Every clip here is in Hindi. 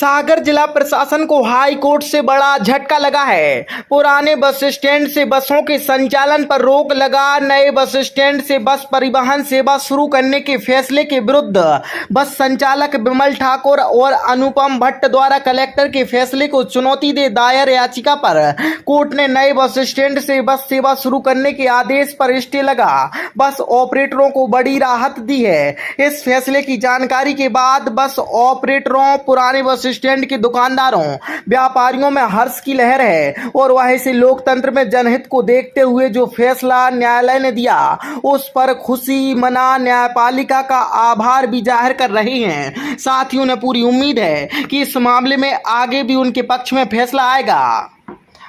सागर जिला प्रशासन को हाई कोर्ट से बड़ा झटका लगा है। पुराने बस स्टैंड से बसों के संचालन पर रोक लगा। नए बस स्टैंड से बस परिवहन सेवा शुरू करने के फैसले के विरुद्ध बस संचालक विमल ठाकुर और अनुपम भट्ट द्वारा कलेक्टर के फैसले को चुनौती दे दायर याचिका पर कोर्ट ने नए बस स्टैंड से बस सेवा शुरू करने के आदेश पर स्टे लगा बस ऑपरेटरों को बड़ी राहत दी है। इस फैसले की जानकारी के बाद बस ऑपरेटरों, पुराने बस स्टैंड के दुकानदारों, व्यापारियों में हर्ष की लहर है और वहीं से लोकतंत्र में जनहित को देखते हुए जो फैसला न्यायालय ने दिया उस पर खुशी मना न्यायपालिका का आभार भी जाहिर कर रहे हैं। साथ ही उन्हें पूरी उम्मीद है कि इस मामले में आगे भी उनके पक्ष में फैसला आएगा।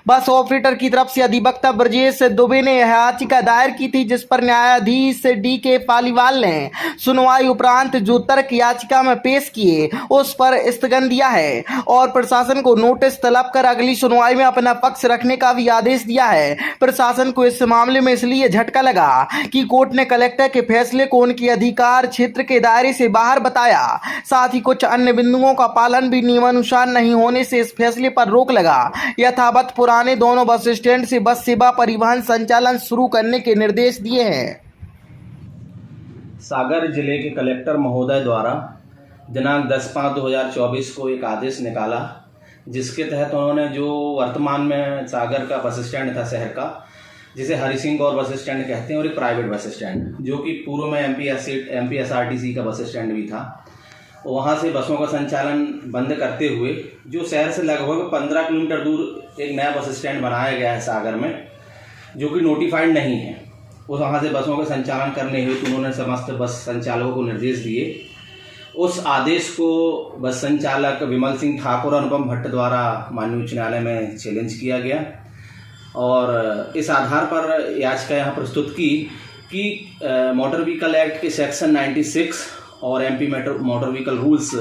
बस ऑपरेटर की तरफ से अधिवक्ता ब्रजेश दुबे ने यह याचिका दायर की थी, जिस पर न्यायाधीश डी.के. पालीवाल ने सुनवाई उपरांत जो तर्क याचिका में पेश किए उस पर स्थगन दिया है और प्रशासन को नोटिस तलब कर अगली सुनवाई में अपना पक्ष रखने का भी आदेश दिया है। प्रशासन को इस मामले में इसलिए झटका लगा कि कोर्ट ने कलेक्टर के फैसले को उनके अधिकार क्षेत्र के दायरे से बाहर बताया। साथ ही कुछ अन्य बिंदुओं का पालन भी नियमानुसार नहीं होने से इस फैसले पर रोक लगा। यथावत पुराने दोनों बस स्टैंड से बस सेवा परिवहन संचालन शुरू करने के निर्देश दिए हैं। सागर जिले के कलेक्टर महोदय द्वारा दिनांक 10/5/2024 को एक आदेश निकाला, जिसके तहत उन्होंने जो वर्तमान में सागर का बस स्टैंड था शहर का, जिसे हरि सिंह गौर बस स्टैंड कहते हैं, और एक प्राइवेट बस स्टैंड जो कि पूर्व में एमपीएसआरटीसी का बस स्टैंड भी था, वहाँ से बसों का संचालन बंद करते हुए जो शहर से लगभग 15 किलोमीटर दूर एक नया बस स्टैंड बनाया गया है सागर में, जो कि नोटिफाइड नहीं है, उस वहाँ से बसों का संचालन करने हेतु उन्होंने समस्त बस संचालकों को निर्देश दिए। उस आदेश को बस संचालक विमल सिंह ठाकुर और अनुपम भट्ट द्वारा माननीय उच्च न्यायालय में चैलेंज किया गया और इस आधार पर याचिका यहाँ प्रस्तुत की कि मोटर व्हीकल एक्ट के सेक्शन 96 और एमपी मोटर व्हीकल रूल्स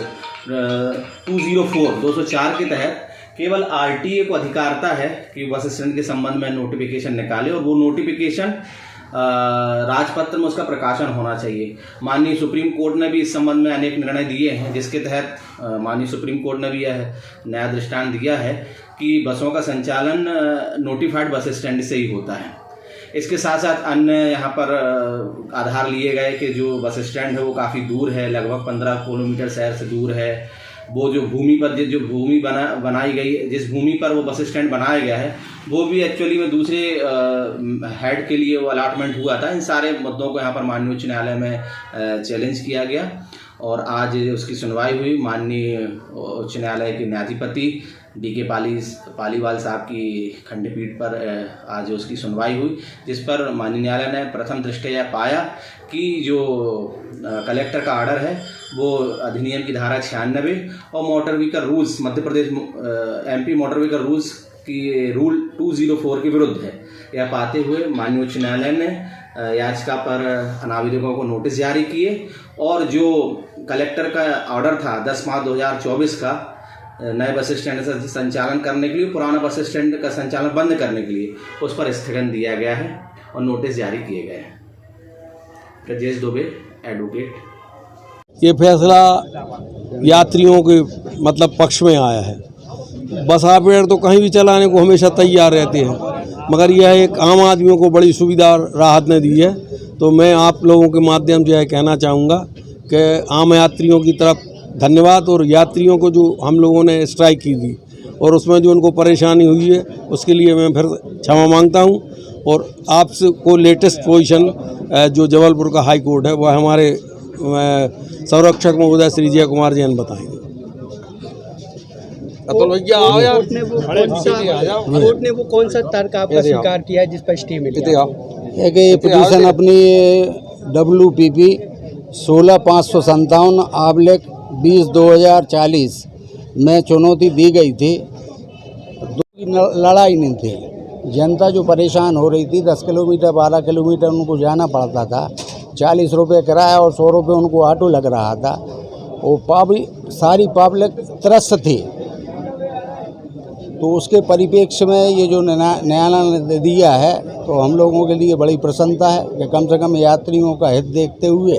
204 के तहत केवल आरटीए को अधिकारता है कि बस स्टैंड के संबंध में नोटिफिकेशन निकाले और वो नोटिफिकेशन राजपत्र में उसका प्रकाशन होना चाहिए। माननीय सुप्रीम कोर्ट ने भी इस संबंध में अनेक निर्णय दिए हैं, जिसके तहत माननीय सुप्रीम कोर्ट ने भी यह नया दृष्टांत दिया है कि बसों का संचालन नोटिफाइड बस स्टैंड से ही होता है। इसके साथ साथ अन्य यहाँ पर आधार लिए गए कि जो बस स्टैंड है वो काफ़ी दूर है, लगभग 15 किलोमीटर शहर से दूर है। वो जो भूमि पर जो भूमि बनाई गई, जिस भूमि पर वो बस स्टैंड बनाया गया है, वो भी एक्चुअली में दूसरे हेड के लिए वो अलॉटमेंट हुआ था। इन सारे मुद्दों को यहाँ पर माननीय उच्च न्यायालय में चैलेंज किया गया और आज उसकी सुनवाई हुई। माननीय उच्च न्यायालय के न्यायाधिपति डी.के. पालीवाल साहब की खंडपीठ पर आज उसकी सुनवाई हुई, जिस पर माननीय न्यायालय ने प्रथम दृष्टया यह पाया कि जो कलेक्टर का ऑर्डर है वो अधिनियम की धारा 96 और motor vehicle rules Madhya Pradesh MP motor vehicle rules की रूल 204 के विरुद्ध है। यह पाते हुए माननीय उच्च न्यायालय ने याचिका पर अनावेदकों को नोटिस जारी किए और जो कलेक्टर का ऑर्डर था 10/5/2024 का नए बस स्टैंड से संचालन करने के लिए, पुराना बस स्टैंड का संचालन बंद करने के लिए, उस पर स्थगन दिया गया है और नोटिस जारी किए गए हैं। ब्रजेश दुबे, एडवोकेट। ये फैसला यात्रियों के मतलब पक्ष में आया है। बस ऑपरेटर तो कहीं भी चलाने को हमेशा तैयार रहते हैं, मगर यह एक आम आदमियों को बड़ी सुविधा राहत ने दी है। तो मैं आप लोगों के माध्यम से यह कहना चाहूँगा कि आम यात्रियों की तरफ धन्यवाद, और यात्रियों को जो हम लोगों ने स्ट्राइक की थी और उसमें जो उनको परेशानी हुई है उसके लिए मैं फिर क्षमा मांगता हूं। और आपसे को लेटेस्ट पोजीशन जो जबलपुर का हाई कोर्ट है वह हमारे संरक्षक महोदय श्री जय कुमार जैन बताएंगे। अतुल भैया आओ यार। कोर्ट ने वो कौन सा तर्क आपका स्वीकार किया है जिस पर स्टे मिला है कि ये पिटीशन अपनी WPP 16/557/20/2040 में चुनौती दी गई थी। लड़ाई नहीं थी, जनता जो परेशान हो रही थी, 10 किलोमीटर 12 किलोमीटर उनको जाना पड़ता था, 40 रुपये किराया और 100 रुपये उनको ऑटो लग रहा था। वो सारी पब्लिक त्रस्त थी। तो उसके परिप्रेक्ष्य में ये जो न्यायालय ने दिया है तो हम लोगों के लिए बड़ी प्रसन्नता है कि कम से कम यात्रियों का हित देखते हुए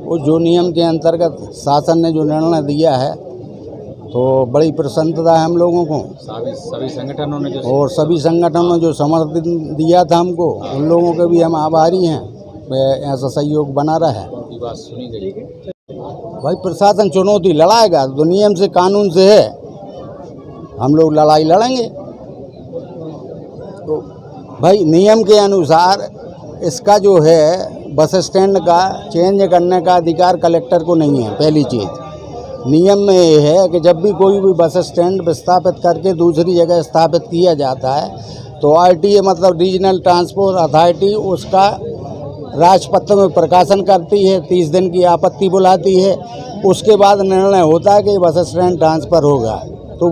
वो जो नियम के अंतर्गत शासन ने जो निर्णय दिया है तो बड़ी प्रसन्नता है हम लोगों को। सभी संगठनों ने और सभी संगठनों जो समर्थन दिया था हमको, उन लोगों के भी हम आभारी हैं। ऐसा सहयोग बना रहा है। की बात सुनी गई। भाई प्रशासन चुनौती लड़ाएगा तो नियम से कानून से है, हम लोग लड़ाई लड़ेंगे। तो भाई नियम के अनुसार इसका जो है बस स्टैंड का चेंज करने का अधिकार कलेक्टर को नहीं है। पहली चीज़ नियम में ये है कि जब भी कोई भी बस स्टैंड विस्थापित करके दूसरी जगह स्थापित किया जाता है तो RTA मतलब रीजनल ट्रांसपोर्ट अथॉरिटी उसका राजपत्र में प्रकाशन करती है, 30 दिन की आपत्ति बुलाती है, उसके बाद निर्णय होता है कि बस स्टैंड ट्रांसफ़र होगा। तो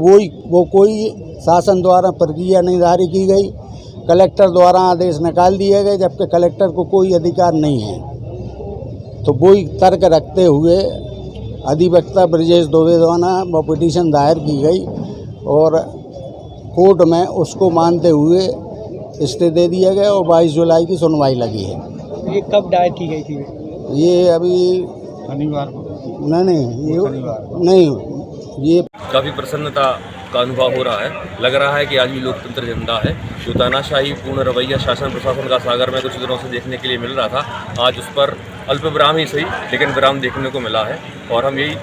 वो कोई शासन द्वारा प्रक्रिया नहीं जारी की गई, कलेक्टर द्वारा आदेश निकाल दिए गए, जबकि कलेक्टर को कोई अधिकार नहीं है। तो वही तर्क रखते हुए अधिवक्ता ब्रजेश दुबे द्वारा वो पिटीशन दायर की गई और कोर्ट में उसको मानते हुए स्टे दे दिया गया और 22 जुलाई की सुनवाई लगी है। ये कब दायर की गई थी? ये अभी शनिवार नहीं ये काफ़ी प्रसन्नता का अनुभव हो रहा है। लग रहा है कि आज भी लोकतंत्र जिंदा है। जो तानाशाही पूर्ण रवैया शासन प्रशासन का सागर में कुछ दिनों से देखने के लिए मिल रहा था, आज उस पर अल्प विराम ही सही लेकिन विराम देखने को मिला है। और हम यही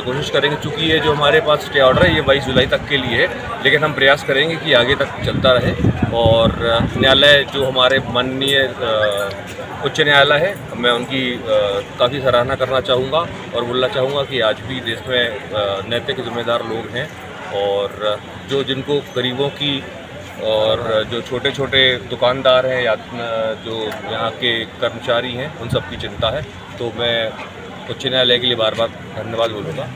कोशिश करेंगे, चूँकि ये जो हमारे पास स्टे ऑर्डर है ये 22 जुलाई तक के लिए है, लेकिन हम प्रयास करेंगे कि आगे तक चलता रहे। और न्यायालय जो हमारे माननीय उच्च न्यायालय है, मैं उनकी काफ़ी सराहना करना चाहूँगा और बोलना चाहूँगा कि आज भी देश में नैतिक जिम्मेदार लोग हैं और जो जिनको गरीबों की और जो छोटे छोटे दुकानदार हैं या जो यहाँ के कर्मचारी हैं उन सब की चिंता है। तो मैं उच्च न्यायालय के लिए बार बार धन्यवाद बोलूँगा।